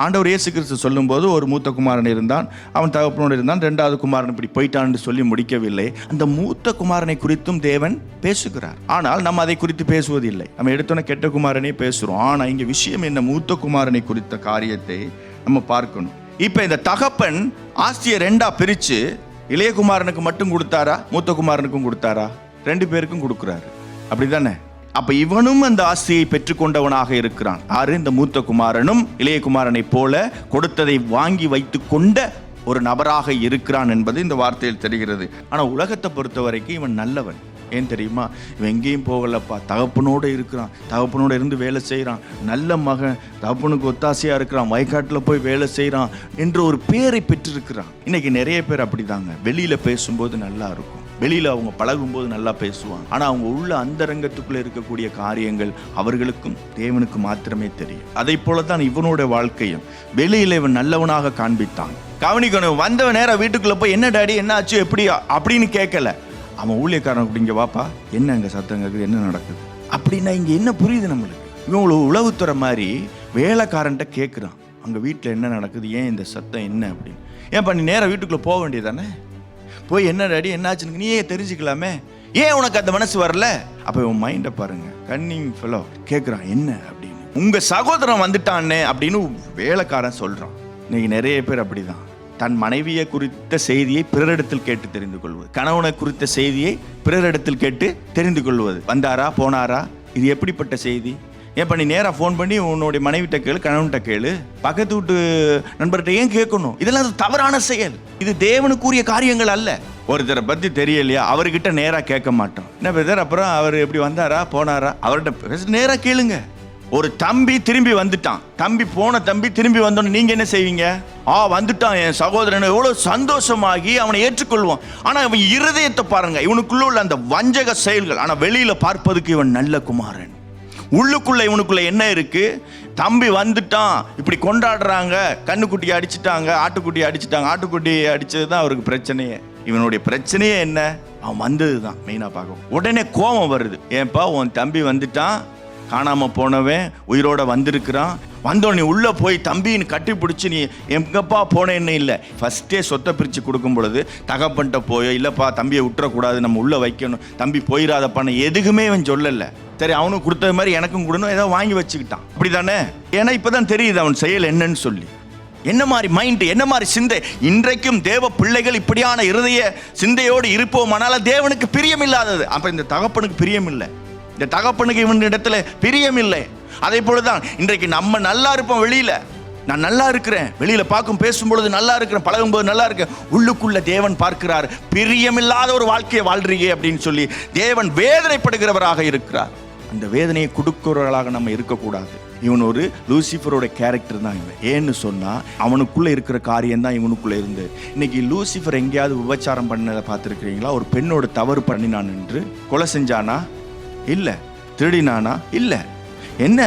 ஆண்டவர் இயேசு கிறிஸ்து சொல்லும்போது ஒரு மூத்த குமாரன் இருந்தான், அவன் தகப்பனோடு இருந்தான், 2வது குமாரன் இப்படி போயிட்டான்னு சொல்லி முடிக்கவில்லை. அந்த மூத்த குமாரனை குறித்தும் தேவன் பேசுகிறார். ஆனால் நம்ம அதை குறித்து பேசுவதில்லை. நம்ம எடுத்தோன்னே கெட்ட குமாரனே பேசுகிறோம். ஆனால் இங்கே விஷயம் என்ன, மூத்த குமாரனை குறித்த காரியத்தை நம்ம பார்க்கணும். இப்போ இந்த தகப்பன் ஆஸ்தியை 2ஆ பிரித்து இளைய குமாரனுக்கு மட்டும் கொடுத்தாரா, மூத்த குமாரனுக்கும் கொடுத்தாரா? 2 பேருக்கும் கொடுக்குறாரு. அப்படிதானே? அப்ப இவனும் அந்த ஆஸ்தியை பெற்றுக்கொண்டவனாக இருக்கிறான். யாரு? இந்த மூத்த குமாரனும் இளைய குமாரனை போல கொடுத்ததை வாங்கி வைத்து கொண்ட ஒரு நபராக இருக்கிறான் என்பது இந்த வார்த்தையில் தெரிகிறது. ஆனா உலகத்தை பொறுத்த வரைக்கும் இவன் நல்லவன். ஏன் தெரியுமா? இவன் எங்கேயும் போகலப்பா, தகப்பனோடு இருக்கிறான், தகப்பனோடு இருந்து வேலை செய்கிறான், நல்ல மகன், தகப்பனுக்கு ஒத்தாசையா இருக்கிறான், வயக்காட்டில் போய் வேலை செய்கிறான் என்று ஒரு பேரை பெற்றிருக்கிறான். இன்னைக்கு நிறைய பேர் அப்படிதாங்க. வெளியில பேசும்போது நல்லா இருக்கும், வெளியில் அவங்க பழகும்போது நல்லா பேசுவாங்க. ஆனால் அவங்க உள்ள அந்தரங்கத்துக்குள்ளே இருக்கக்கூடிய காரியங்கள் அவர்களுக்கும் தேவனுக்கு மாத்திரமே தெரியும். அதை போல தான் இவனோட வாழ்க்கையும். வெளியில் இவன் நல்லவனாக காண்பித்தான். கவனிக்கணும், வந்தவன் நேரம் வீட்டுக்குள்ளே போய் என்ன டாடி என்ன ஆச்சு எப்படி அப்படின்னு கேட்கல. அவன் ஊழியக்காரன் அப்படிங்க வாப்பா, என்ன அங்கே சத்தம் கேட்குது, என்ன நடக்குது அப்படின்னா இங்கே என்ன புரியுது நம்மளுக்கு? இவன் உளவுத்துறை மாதிரி வேலைக்காரன்ட்ட கேட்குறான், அங்கே வீட்டில் என்ன நடக்குது, ஏன் இந்த சத்தம் என்ன அப்படின்னு. ஏன்ப்பா நீ நேரம் வீட்டுக்குள்ளே போக வேண்டியதானே, போய் என்ன டாடி என்னாச்சுன்னு நீயே தெரிஞ்சுக்கலாமே, ஏன் உனக்கு அந்த மனசு வரல? அப்போ உன் மைண்டை பாருங்க, கன்னிங் ஃபெலோ கேட்குறான் என்ன அப்படின்னு. உங்கள் சகோதரன் வந்துட்டானே அப்படின்னு வேலைக்காரன் சொல்கிறான். இன்னைக்கு நிறைய பேர் அப்படிதான். தன் மனைவியை குறித்த செய்தியை பிறரிடத்தில் கேட்டு தெரிந்து கொள்வது, கணவனை குறித்த செய்தியை பிறரிடத்தில் கேட்டு தெரிந்து கொள்வது. வந்தாரா போனாரா, இது எப்படிப்பட்ட செய்தி? ஏன் பண்ணி நேராக ஃபோன் பண்ணி உன்னுடைய மனைவிட்ட கேளு, கணவன்கிட்ட கேளு, பக்கத்து வீட்டு நண்பர்கிட்ட ஏன் கேட்கணும்? இதெல்லாம் தவறான செயல். இது தேவனுக்குரிய காரியங்கள் அல்ல. ஒருத்தரை பற்றி தெரியலையா, அவர்கிட்ட நேராக கேட்க மாட்டோம். என்ன பிரதர் அப்புறம் அவர் எப்படி வந்தாரா போனாரா, அவர்கிட்ட நேராக கேளுங்க. ஒரு தம்பி திரும்பி வந்துட்டான், தம்பி போன தம்பி திரும்பி வந்தோன்னு நீங்க என்ன செய்வீங்க? வந்துட்டான் என் சகோதரன், எவ்வளவு சந்தோஷமாகி அவனை ஏற்றுக்கொள்வோம். ஆனா இவன் இருதயத்தை பாருங்க, இவனுக்குள்ள உள்ள அந்த வஞ்சக செயல்கள். ஆனா வெளியில பார்ப்பதுக்கு இவன் நல்ல குமாரன். உள்ளுக்குள்ள இவனுக்குள்ள என்ன இருக்கு? தம்பி வந்துட்டான், இப்படி கொண்டாடுறாங்க, கண்ணுக்குட்டியை அடிச்சுட்டாங்க, ஆட்டுக்குட்டியை அடிச்சுட்டாங்க. ஆட்டுக்குட்டியை அடிச்சது தான் அவருக்கு பிரச்சனையே. இவனுடைய பிரச்சனையே என்ன? அவன் வந்தது தான் மெயினாக பார்க்கும். உடனே கோபம் வருது, ஏன்பா உன் தம்பி வந்துட்டான், காணாமல் போனவன் உயிரோட வந்திருக்கிறான், வந்தோடனே உள்ளே போய் தம்பின்னு கட்டி பிடிச்சி நீ எங்கப்பா போனேன்னு இல்லை. ஃபஸ்ட்டே சொத்தை பிரித்து கொடுக்கும் பொழுது தகப்பன்ட்ட போயோ இல்லைப்பா தம்பியை விட்டுறக்கூடாது, நம்ம உள்ளே வைக்கணும், தம்பி போயிடாதப்பான்னு எதுக்குமே இவன் சொல்லலை. சரி அவனுக்கு கொடுத்தது மாதிரி எனக்கும் கொடுணும், ஏதோ வாங்கி வச்சுக்கிட்டான். அப்படி தானே? ஏன்னா இப்போ தான் தெரியுது அவன் செயல் என்னன்னு சொல்லி. என்ன மாதிரி மைண்டு, என்ன மாதிரி சிந்தை. இன்றைக்கும் தேவ பிள்ளைகள் இப்படியான இருதய சிந்தையோடு இருப்போமானால தேவனுக்கு பிரியமில்லாதது. அப்போ இந்த தகப்பனுக்கு பிரியமில்லை, இந்த தகப்பனுக்கு இவன் இடத்துல பிரியமில்லை. அதே போலதான் இன்றைக்கு நம்ம நல்லா இருப்போம், வெளியில நான் நல்லா இருக்கிறேன், வெளியில பார்க்கும் பேசும்பொழுது நல்லா இருக்கிறேன், பழகும்போது நல்லா இருக்கேன், உள்ளுக்குள்ள தேவன் பார்க்கிறார், பிரியமில்லாத ஒரு வாழ்க்கையை வாழ்றீங்க அப்படின்னு சொல்லி தேவன் வேதனைப்படுகிறவராக இருக்கிறார். அந்த வேதனையை கொடுக்கிறவர்களாக நம்ம இருக்கக்கூடாது. இவன் ஒரு லூசிஃபரோட கேரக்டர் தான் இவன். ஏன்னு சொன்னா அவனுக்குள்ள இருக்கிற காரியம் தான் இவனுக்குள்ள இருந்து. இன்னைக்கு லூசிஃபர் எங்கேயாவது விபச்சாரம் பண்ணதை பார்த்துருக்கிறீங்களா? ஒரு பெண்ணோட தவறு பண்ணினான் என்று கொலை செஞ்சானா? இல்லை. திருடினானா? இல்லை. என்ன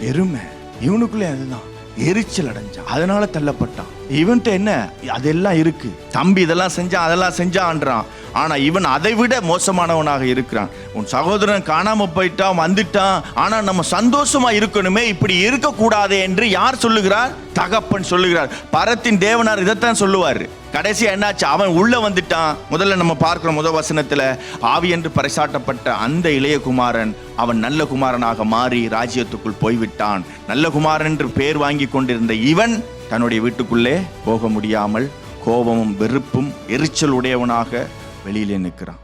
எருமை, இவனுக்குள்ளே அதுதான் எரிச்சல் அடைஞ்சான், அதனால தள்ளப்பட்டான். இவன்ட்ட என்ன அதெல்லாம் இருக்கு, தம்பி இதெல்லாம் செஞ்சான் அதெல்லாம் செஞ்சான்றான். ஆனா இவன் அதை விட மோசமானவனாக இருக்கிறான். உன் சகோதரன் காணாம போயிட்டான், வந்துட்டான், ஆனா நம்ம சந்தோஷமா இருக்கணுமே, இப்படி இருக்கக்கூடாது என்று யார் சொல்லுகிறார்? தகப்பன் சொல்லுகிறார். பரத்தின் தேவனார் இதைத்தான் சொல்லுவார். கடைசியா என்னாச்சு? அவன் உள்ள வந்துட்டான். முதல்ல நம்ம பார்க்கிறோம், முதல் வசனத்துல ஆவி என்று பறைசாட்டப்பட்ட அந்த இளைய குமாரன் அவன் நல்ல குமாரனாக மாறி ராஜ்யத்துக்குள் போய்விட்டான். நல்ல குமாரன் என்று பேர் வாங்கி கொண்டிருந்த இவன் தன்னுடைய வீட்டுக்குள்ளே போக முடியாமல் கோபமும் வெறுப்பும் எரிச்சல் உடையவனாக வெளியிலே நிற்கிறான்.